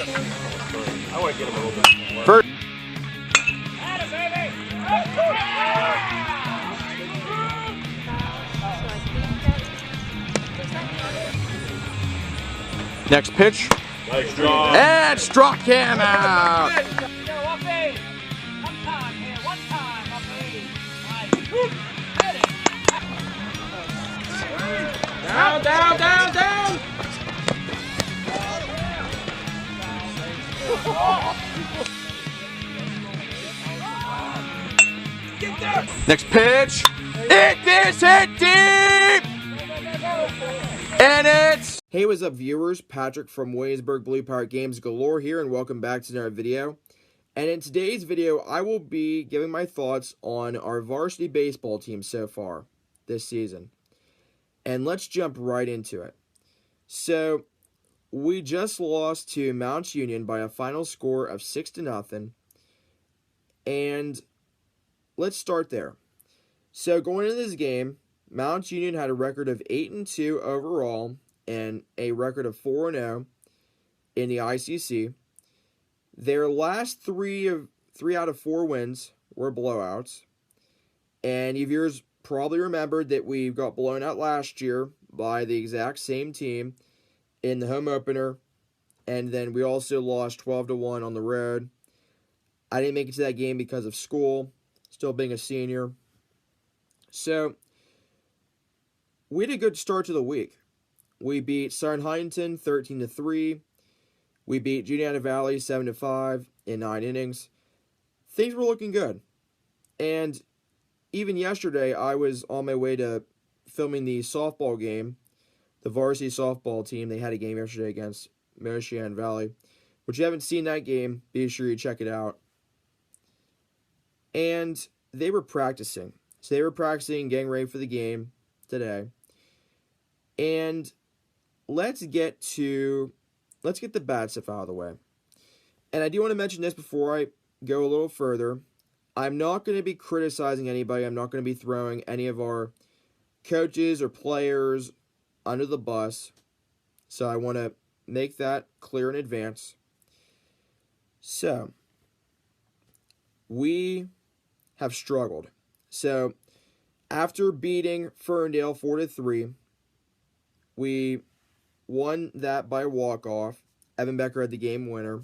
I want to get him a little bit more. First. Next pitch. Nice draw. And struck him out. Down. Next pitch. It is hit deep. And it's... Hey, what's up, viewers? Patrick from Williamsburg Blue Pirate Games Galore here, and welcome back to another video. And in today's video, I will be giving my thoughts on our varsity baseball team so far this season. And let's jump right into it. So, we just lost to Mount Union by a final score of 6-0. And let's start there. So, going into this game, Mount Union had a record of 8-2 overall and a record of 4-0 in the ICC. Their last three out of 4 wins were blowouts. And you viewers probably remembered that we got blown out last year by the exact same team in the home opener. And then we also lost 12-1 on the road. I didn't make it to that game because of school, still being a senior. So, we had a good start to the week. We beat Southern Huntington 13-3. We beat Juniata Valley 7-5 in 9 innings. Things were looking good. And even yesterday, I was on my way to filming the softball game. The varsity softball team, they had a game yesterday against Montana Valley. Which, if you haven't seen that game, be sure you check it out. And they were practicing. So they were practicing, getting ready for the game today. And let's get the bad stuff out of the way. And I do want to mention this before I go a little further. I'm not going to be criticizing anybody. I'm not going to be throwing any of our coaches or players under the bus. So I want to make that clear in advance. So, we have struggled. So, after beating Ferndale 4-3, we won that by a walk-off. Evan Becker had the game winner.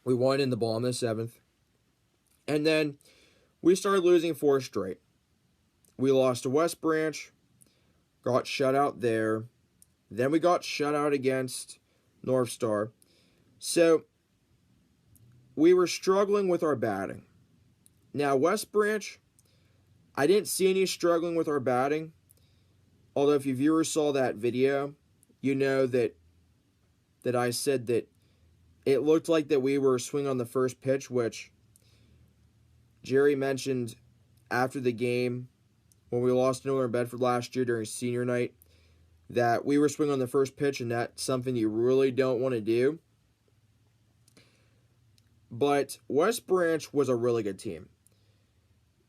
We won in the bottom of the 7th. And then we started losing 4 straight. We lost to West Branch, got shut out there. Then we got shut out against North Star. So, we were struggling with our batting. Now, West Branch, I didn't see any struggling with our batting. Although, if you viewers saw that video, you know that I said that it looked like that we were swinging on the first pitch, which Jerry mentioned after the game when we lost to Northern Bedford last year during senior night, that we were swinging on the first pitch, and that's something you really don't want to do. But West Branch was a really good team.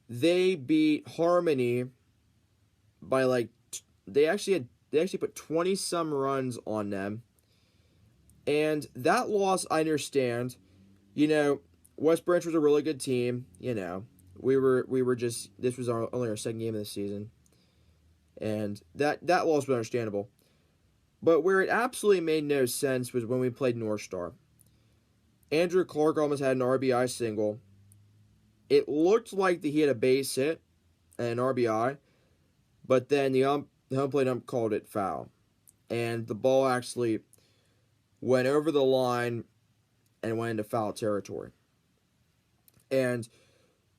They beat Harmony by they actually put 20-some runs on them. And that loss, I understand. You know, West Branch was a really good team. You know, we were just, this was only our second game of the season. And that loss was understandable. But where it absolutely made no sense was when we played North Star. Andrew Clark almost had an RBI single. It looked like that he had a base hit and an RBI, but then the home plate ump called it foul. And the ball actually went over the line and went into foul territory. And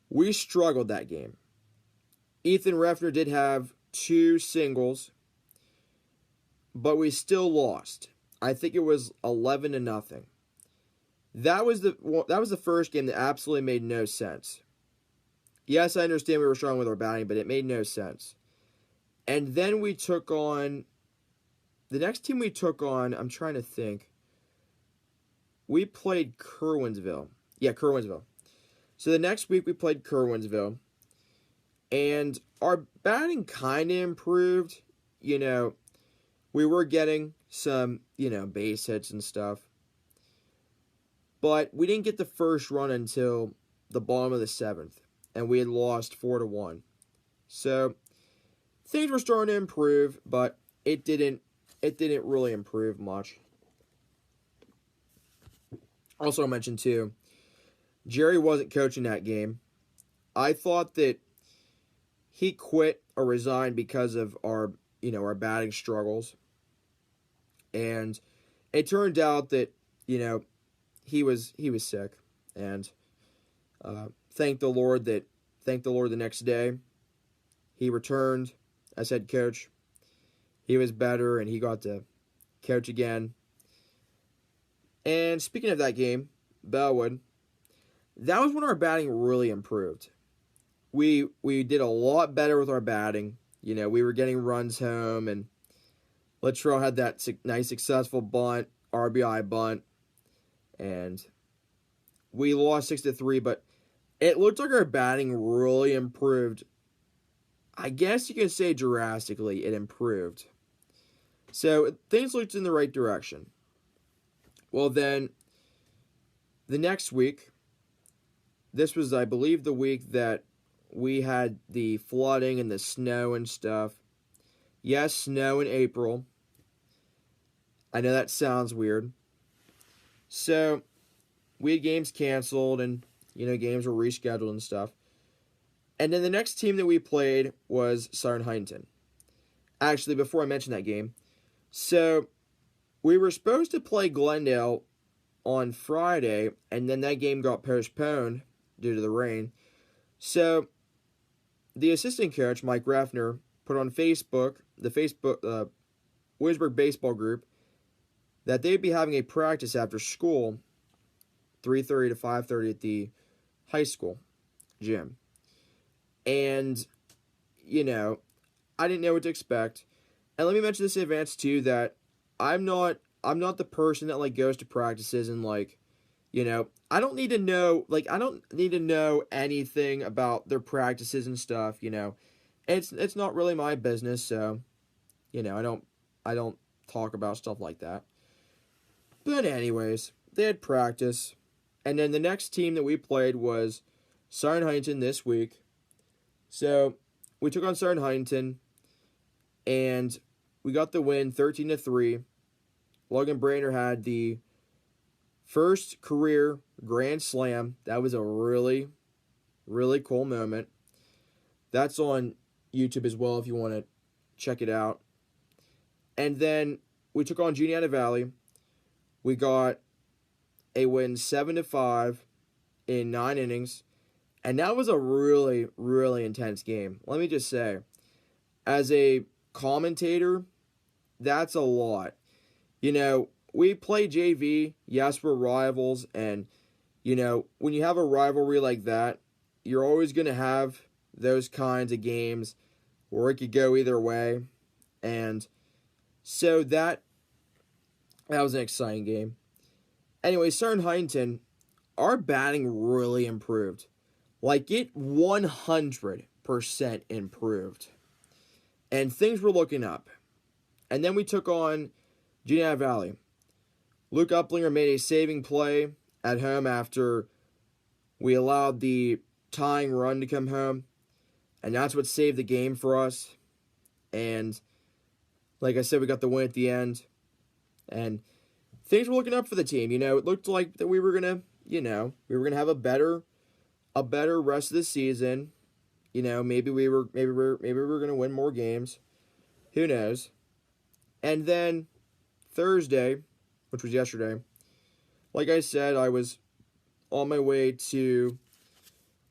we struggled that game. Ethan Reffner did have 2 singles, but we still lost. I think it was 11-0. That was the first game that absolutely made no sense. Yes, I understand we were struggling with our batting, but it made no sense. And then we took on, the next team we took on, I'm trying to think. We played Kerwinsville. Yeah, Kerwinsville. So the next week we played Kerwinsville. And our batting kind of improved. You know, we were getting some, base hits and stuff. But we didn't get the first run until the bottom of the 7th, and we had lost 4-1. So things were starting to improve, but it didn't really improve much. Also, I mentioned too, Jerry wasn't coaching that game. I thought that he quit or resigned because of our batting struggles. And it turned out that, he was sick. And thank the Lord the next day he returned as head coach. He was better and he got to coach again. And speaking of that game, Bellwood, that was when our batting really improved. We did a lot better with our batting. We were getting runs home, and Latrell had that nice successful bunt, RBI bunt, and we lost 6-3, but it looked like our batting really improved. I guess you could say drastically it improved. So things looked in the right direction. Well, then, the next week, this was, I believe, the week that we had the flooding and the snow and stuff. Yes, snow in April. I know that sounds weird. So, we had games canceled and, games were rescheduled and stuff. And then the next team that we played was Southern Huntington. Actually, before I mention that game, so we were supposed to play Glendale on Friday, and then that game got postponed due to the rain. So, the assistant coach, Mike Reffner, put on Facebook, the Williamsburg baseball group, that they'd be having a practice after school, 3:30 to 5:30 at the high school gym. And, I didn't know what to expect. And let me mention this in advance, too, that I'm not the person that, goes to practices and, I don't need to know anything about their practices and stuff, It's not really my business, so, I don't talk about stuff like that. But anyways, they had practice, and then the next team that we played was Southern Huntington this week. So, we took on Southern Huntington, and we got the win 13-3. Logan Brainer had the first career grand slam. That was a really, really cool moment. That's on YouTube as well if you want to check it out. And then we took on Juniata Valley. We got a win 7-5 in 9 innings. And that was a really, really intense game. Let me just say, as a commentator, that's a lot. We play JV, yes, we're rivals, and, when you have a rivalry like that, you're always going to have those kinds of games where it could go either way, and so that was an exciting game. Anyway, Southern Huntington, our batting really improved. It 100% improved. And things were looking up. And then we took on Juniata Valley. Luke Uplinger made a saving play at home after we allowed the tying run to come home. And that's what saved the game for us. And like I said, we got the win at the end. And things were looking up for the team. It looked like that we were gonna have a better rest of the season. Maybe we were gonna win more games. Who knows? And then Thursday, which was yesterday, like I said, I was on my way to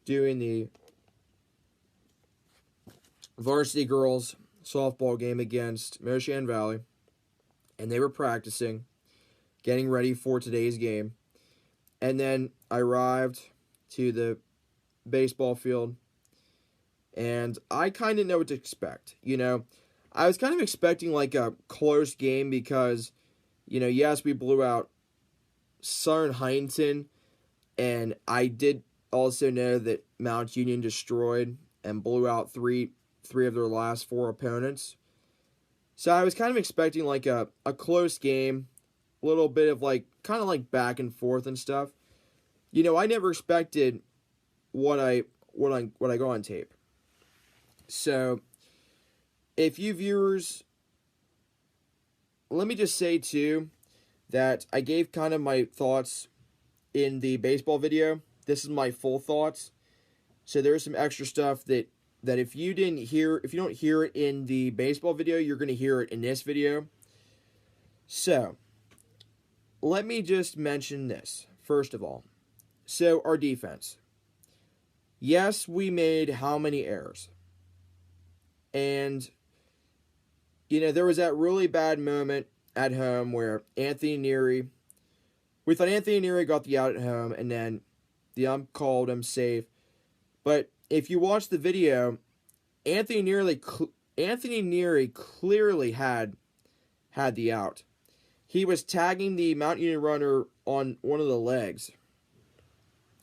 doing the varsity girls softball game against Moshan Valley, and they were practicing, getting ready for today's game. And then I arrived to the baseball field, and I kind of know what to expect. I was kind of expecting a close game because, yes, we blew out Southern Huntington, and I did also know that Mount Union destroyed and blew out three of their last 4 opponents. So I was kind of expecting like a close game, a little bit of like kind of like back and forth and stuff. I never expected what I got on tape. So if you viewers, let me just say too that I gave kind of my thoughts in the baseball video. This is my full thoughts. So there's some extra stuff that if you don't hear it in the baseball video, you're going to hear it in this video. So let me just mention this first of all. So our defense. Yes, we made how many errors? And there was that really bad moment at home where we thought Anthony Neary got the out at home, and then the ump called him safe. But if you watch the video, Anthony Neary clearly had the out. He was tagging the Mount Union runner on one of the legs,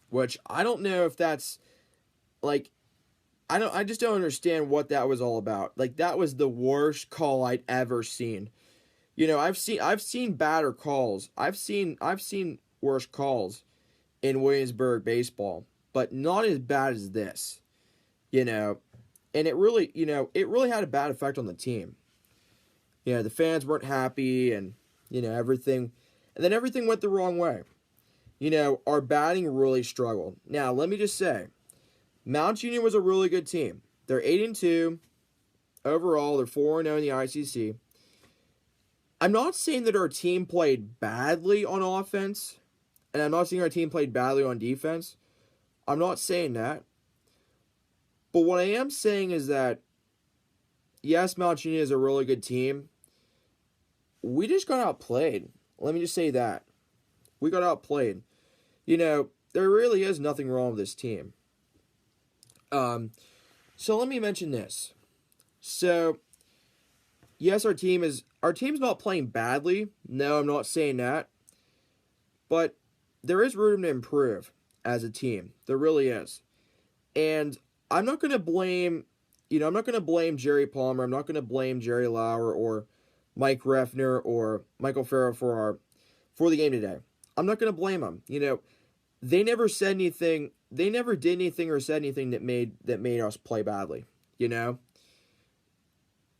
which I don't know if that's like, I just don't understand what that was all about. Like, that was the worst call I'd ever seen. I've seen badder calls. I've seen worse calls in Williamsburg baseball, but not as bad as this. And it really had a bad effect on the team. The fans weren't happy, and everything, and then everything went the wrong way. Our batting really struggled. Now, let me just say, Mount Union was a really good team. They're 8-2 overall. They're 4-0 in the ICC. I'm not saying that our team played badly on offense, and I'm not saying our team played badly on defense. I'm not saying that. But what I am saying is that, yes, Mount Union is a really good team. We just got outplayed. Let me just say that. We got outplayed. There really is nothing wrong with this team. So let me mention this. So, yes, our team's not playing badly. No, I'm not saying that. But there is room to improve as a team. There really is. And I'm not going to blame Jerry Palmer. I'm not going to blame Jerry Lauer or Mike Reffner or Michael Farrow for the game today. I'm not going to blame them. They never said anything. They never did anything or said anything that made us play badly.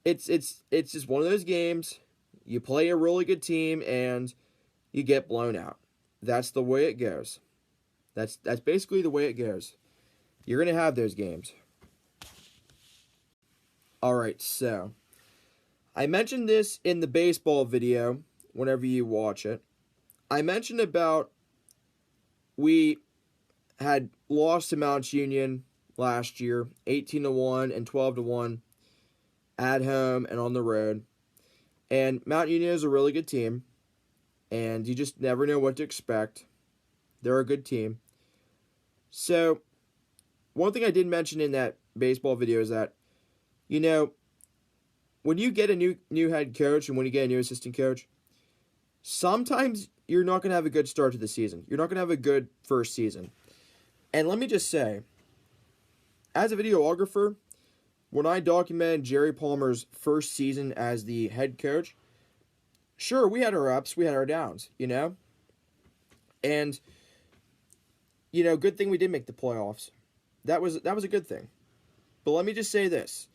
It's just one of those games. You play a really good team and you get blown out. That's the way it goes. That's basically the way it goes. You're going to have those games. All right, so I mentioned this in the baseball video whenever you watch it. I mentioned about we had lost to Mount Union last year, 18-1 and 12-1 at home and on the road. And Mount Union is a really good team, and you just never know what to expect. They're a good team. So, one thing I did mention in that baseball video is that, when you get a new head coach and when you get a new assistant coach, sometimes you're not going to have a good start to the season. You're not going to have a good first season. And let me just say, as a videographer, when I documented Jerry Palmer's first season as the head coach, sure, we had our ups, we had our downs, And, good thing we did make the playoffs. That was a good thing. But let me just say this.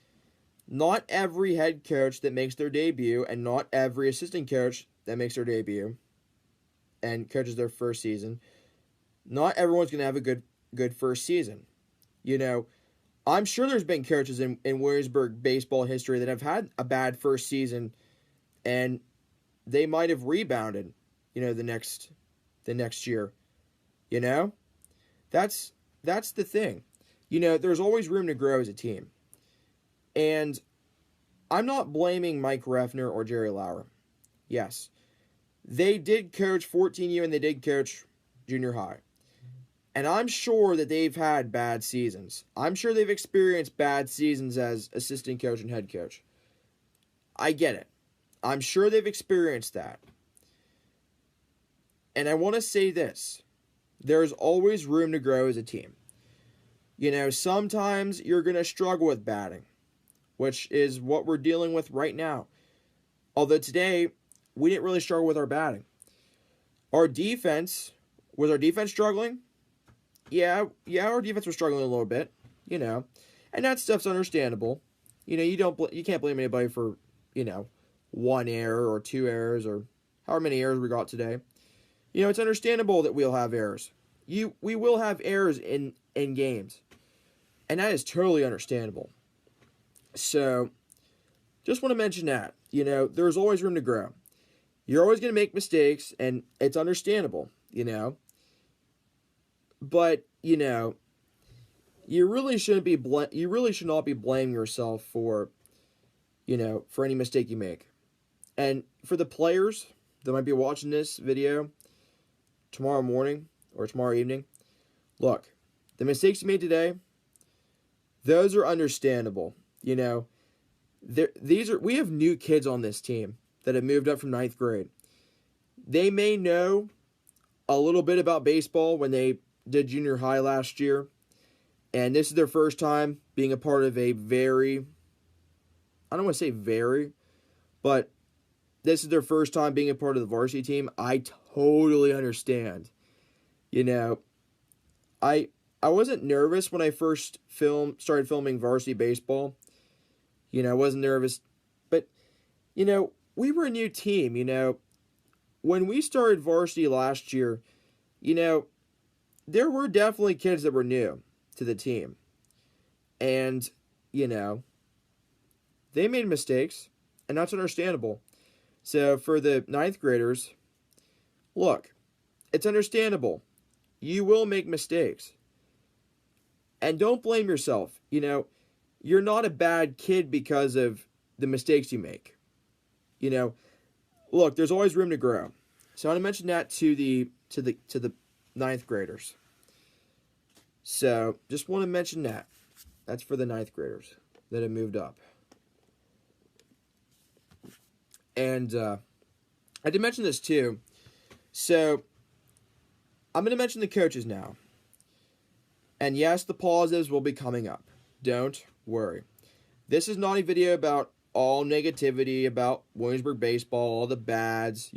Not every head coach that makes their debut and not every assistant coach that makes their debut and coaches their first season, not everyone's going to have a good first season. I'm sure there's been coaches in Williamsburg baseball history that have had a bad first season and they might have rebounded, the next year. That's the thing. There's always room to grow as a team. And I'm not blaming Mike Reffner or Jerry Lauer. Yes, they did coach 14U and they did coach junior high. And I'm sure that they've had bad seasons. I'm sure they've experienced bad seasons as assistant coach and head coach. I get it. I'm sure they've experienced that. And I want to say this. There's always room to grow as a team. Sometimes you're going to struggle with batting, which is what we're dealing with right now. Although today, we didn't really struggle with our batting. Our defense, was our defense struggling? Yeah, our defense was struggling a little bit, and that stuff's understandable. You can't blame anybody for, one error or two errors or however many errors we got today. It's understandable that we'll have errors. We will have errors in games, and that is totally understandable. So, just want to mention that, there's always room to grow. You're always going to make mistakes, and it's understandable, But, you really shouldn't be you really should not be blaming yourself for, for any mistake you make. And for the players that might be watching this video tomorrow morning or tomorrow evening, look, the mistakes you made today, those are understandable. We have new kids on this team that have moved up from 9th grade. They may know a little bit about baseball when they did junior high last year, and this is their first time being a part of a very, I don't want to say very, but this is their first time being a part of the varsity team. I totally understand. I wasn't nervous when I first started filming varsity baseball. I wasn't nervous, but we were a new team. When we started varsity last year, there were definitely kids that were new to the team. And, they made mistakes, and that's understandable. So for the 9th graders, look, it's understandable. You will make mistakes. And don't blame yourself. You're not a bad kid because of the mistakes you make. Look, there's always room to grow. So I want to mention that to the 9th graders. So just want to mention that. That's for the 9th graders that have moved up. And I did mention this too. So I'm going to mention the coaches now. And yes, the positives will be coming up. Don't worry. This is not a video about all negativity about Williamsburg baseball, all the bads,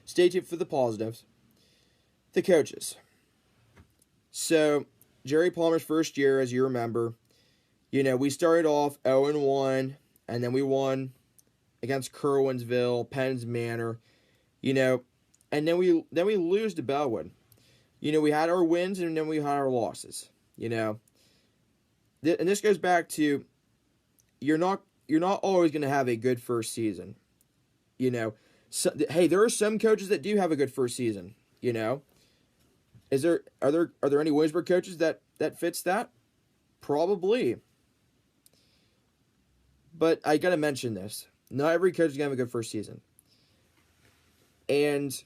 Stay tuned for the positives. The coaches. So, Jerry Palmer's first year, as you remember, we started off 0-1, and then we won against Kerwinsville, Penn's Manor, and then we lose to Bellwood. We had our wins, and then we had our losses, And this goes back to, you're not always going to have a good first season. So, hey, there are some coaches that do have a good first season, Are there any Williamsburg coaches that fits that? Probably. But I got to mention this. Not every coach is going to have a good first season. And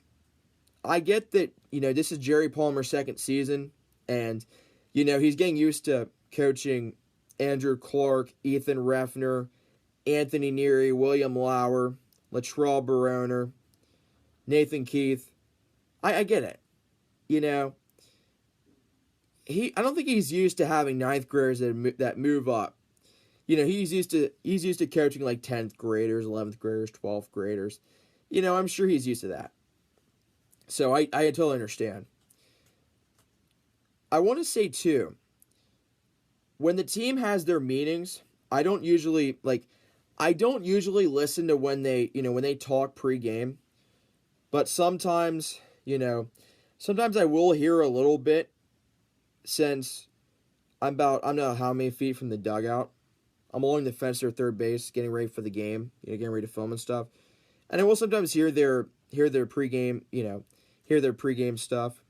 I get that, this is Jerry Palmer's second season, and, he's getting used to coaching Andrew Clark, Ethan Reffner, Anthony Neary, William Lauer, Latrell Baroner, Nathan Keith. I get it. I don't think he's used to having 9th graders that move up. He's used to coaching like 10th graders, 11th graders, 12th graders. I'm sure he's used to that. So I totally understand. I want to say too, when the team has their meetings, I don't usually listen to when they talk pregame, but sometimes I will hear a little bit, since I'm not how many feet from the dugout. I'm along the fence or third base, getting ready for the game, getting ready to film and stuff. And I will sometimes hear their pregame, hear their pregame stuff.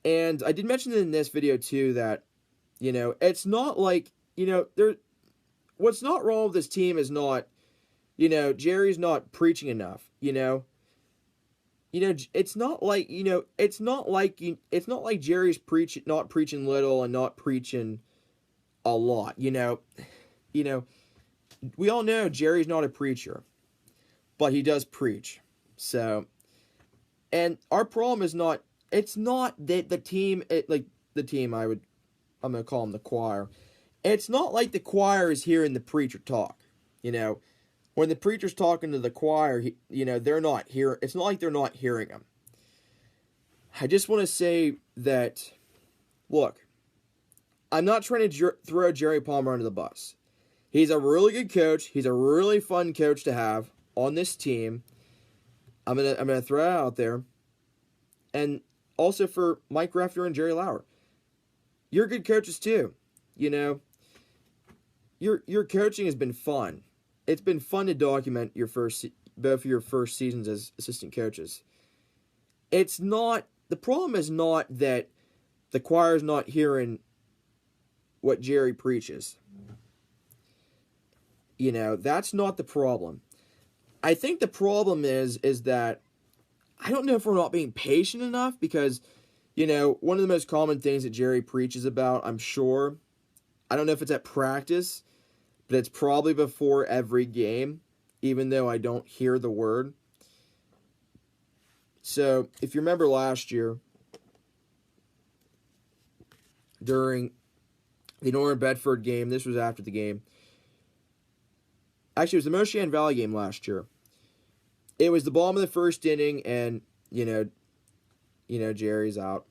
And I did mention in this video too that, it's not like, what's not wrong with this team is not, Jerry's not preaching enough, it's not like Jerry's not preaching little and not preaching a lot, we all know Jerry's not a preacher, but he does preach. So, and our problem is not, it's not that the team, I'm going to call them the choir. It's not like the choir is hearing the preacher talk, when the preacher's talking to the choir, they're not here. It's not like they're not hearing him. I just want to say that, look, I'm not trying to throw Jerry Palmer under the bus. He's a really good coach. He's a really fun coach to have on this team. I'm gonna throw it out there. And also for Mike Rafter and Jerry Lauer. You're good coaches too. Your coaching has been fun. It's been fun to document both of your first seasons as assistant coaches. The problem is not that the choir's not hearing what Jerry preaches. That's not the problem. I think the problem is that I don't know if we're not being patient enough because, one of the most common things that Jerry preaches about, I'm sure, I don't know if it's at practice, but it's probably before every game, even though I don't hear the word. So, if you remember last year, during the Northern Bedford game, this was after the game. Actually, it was the Moshan Valley game last year. It was the bottom of the first inning, and, Jerry's out,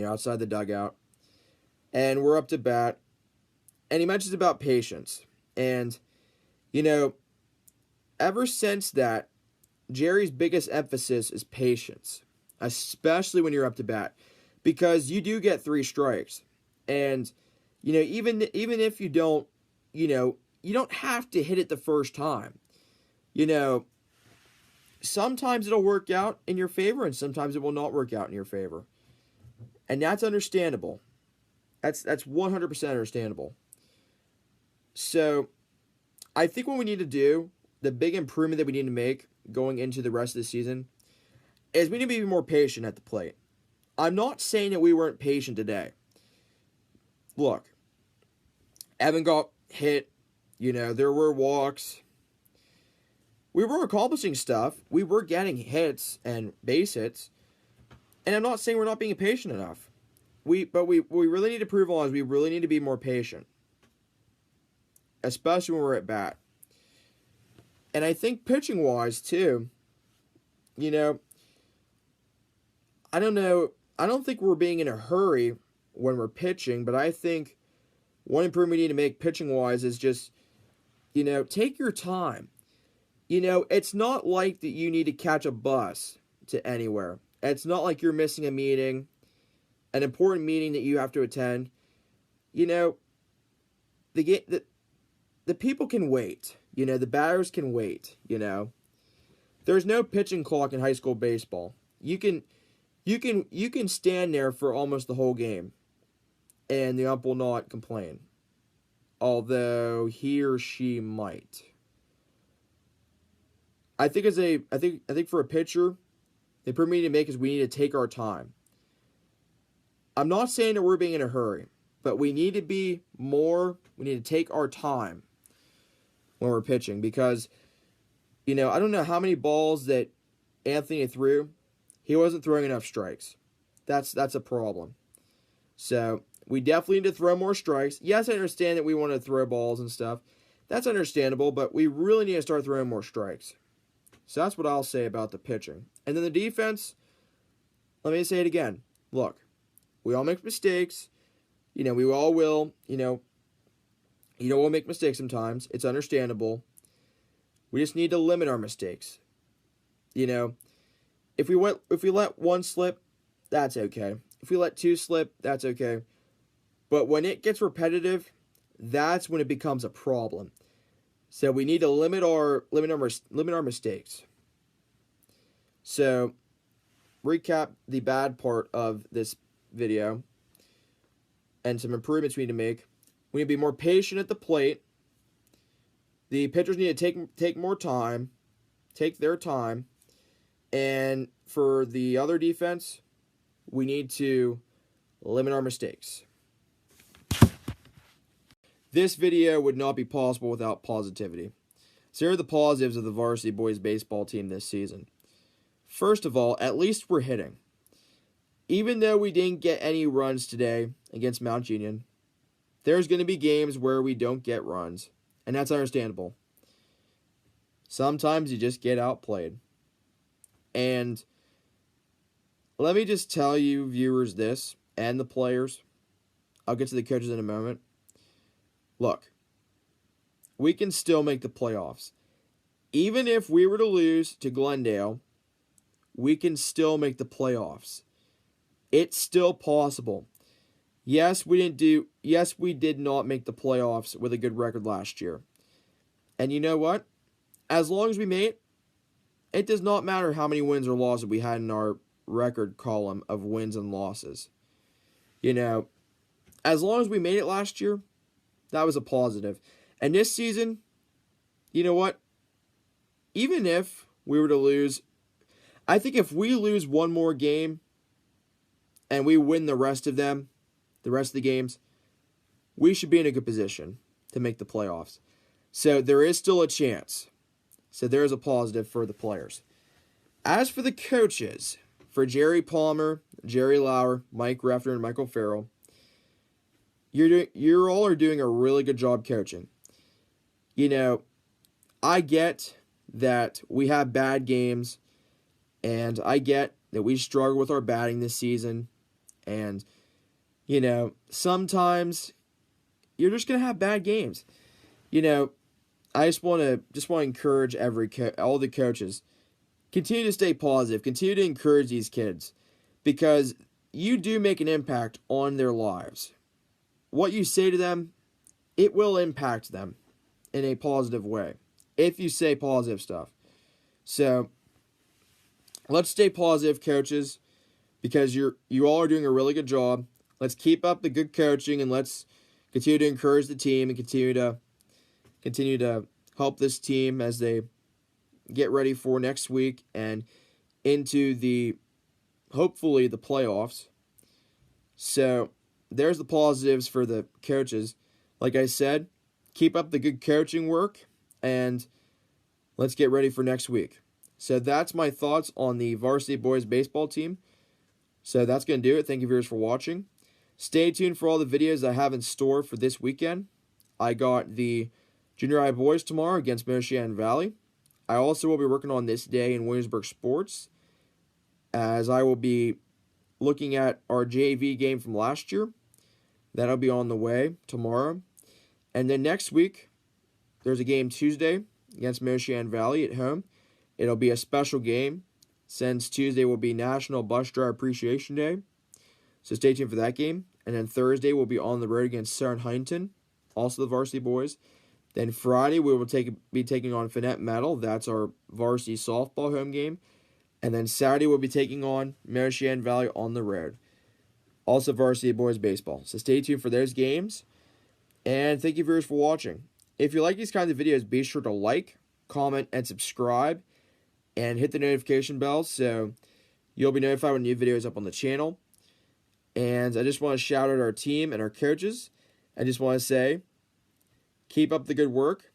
outside the dugout. And we're up to bat. And he mentions about patience. And, ever since that, Jerry's biggest emphasis is patience, especially when you're up to bat, because you do get 3 strikes. And, even if you don't, you don't have to hit it the first time. Sometimes it'll work out in your favor, and sometimes it will not work out in your favor. And that's understandable. That's 100% understandable. So, I think what we need to do, the big improvement that we need to make going into the rest of the season, is we need to be more patient at the plate. I'm not saying that we weren't patient today. Look, Evan got hit. There were walks. We were accomplishing stuff. We were getting hits and base hits. And I'm not saying we're not being patient enough. But we really need to prove on is we really need to be more patient. Especially when we're at bat. And I think pitching-wise, too, I don't know. I don't think we're being in a hurry when we're pitching, but I think one improvement we need to make pitching-wise is just, take your time. It's not like that you need to catch a bus to anywhere. It's not like you're missing a meeting, an important meeting that you have to attend. The people can wait. The batters can wait. There's no pitching clock in high school baseball. You can stand there for almost the whole game, and the ump will not complain. Although he or she might. I think for a pitcher, the improvement we need to make is we need to take our time. I'm not saying that we're being in a hurry, but we need to be more. We need to take our time when we're pitching because, I don't know how many balls that Anthony threw. He wasn't throwing enough strikes. That's a problem. So we definitely need to throw more strikes. Yes, I understand that we want to throw balls and stuff. That's understandable, but we really need to start throwing more strikes. So that's what I'll say about the pitching. And then the defense, let me say it again. Look, we all make mistakes. We all will. We'll make mistakes sometimes. It's understandable. We just need to limit our mistakes. If we let one slip, that's okay. If we let 2 slip, that's okay. But when it gets repetitive, that's when it becomes a problem. So we need to limit our mistakes. So, recap the bad part of this video and some improvements we need to make. We need to be more patient at the plate. The pitchers need to take more time, take their time. And for the other defense, we need to limit our mistakes. This video would not be possible without positivity. So here are the positives of the varsity boys baseball team this season. First of all, at least we're hitting. Even though we didn't get any runs today against Mount Union, there's going to be games where we don't get runs, and that's understandable. Sometimes you just get outplayed. And let me just tell you, viewers, this, and the players. I'll get to the coaches in a moment. Look, we can still make the playoffs. Even if we were to lose to Glendale, we can still make the playoffs. It's still possible. Yes, we did not make the playoffs with a good record last year. And you know what? As long as we made it, it does not matter how many wins or losses we had in our record column of wins and losses. You know, as long as we made it last year, that was a positive. And this season, you know what? Even if we were to lose, I think if we lose one more game and we win the rest of them, the rest of the games, we should be in a good position to make the playoffs. So there is still a chance. So there is a positive for the players. As for the coaches, for Jerry Palmer, Jerry Lauer, Mike Refter, and Michael Farrell, you all are doing a really good job coaching. You know, I get that we have bad games, and I get that we struggle with our batting this season, and you know, sometimes you're just gonna have bad games. You know, I just want to encourage all the coaches, continue to stay positive, continue to encourage these kids, because you do make an impact on their lives. What you say to them, it will impact them in a positive way if you say positive stuff. So let's stay positive, coaches, because you all are doing a really good job. Let's keep up the good coaching, and let's continue to encourage the team and continue to help this team as they get ready for next week and into hopefully the playoffs. So there's the positives for the coaches. Like I said, keep up the good coaching work, and let's get ready for next week. So that's my thoughts on the Varsity Boys baseball team. So that's going to do it. Thank you, viewers, for watching. Stay tuned for all the videos I have in store for this weekend. I got the Junior High Boys tomorrow against Moshannon Valley. I also will be working on this day in Williamsburg sports, as I will be looking at our JV game from last year. That'll be on the way tomorrow. And then next week, there's a game Tuesday against Moshannon Valley at home. It'll be a special game, since Tuesday will be National Bus Driver Appreciation Day. So stay tuned for that game. And then Thursday, we'll be on the road against Sarah Huntington, also the Varsity Boys. Then Friday, we will be taking on Finette Metal. That's our varsity softball home game. And then Saturday, we'll be taking on Moshannon Valley on the road. Also Varsity Boys baseball. So stay tuned for those games. And thank you, viewers, for watching. If you like these kinds of videos, be sure to like, comment, and subscribe. And hit the notification bell so you'll be notified when new videos up on the channel. And I just want to shout out our team and our coaches. I just want to say, keep up the good work.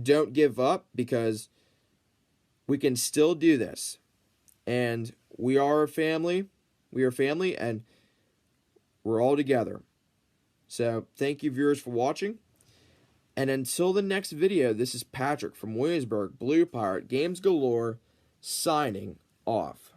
Don't give up, because we can still do this. And we are a family. We are family, and we're all together. So thank you, viewers, for watching. And until the next video, this is Patrick from Williamsburg, Blue Pirate Games Galore, signing off.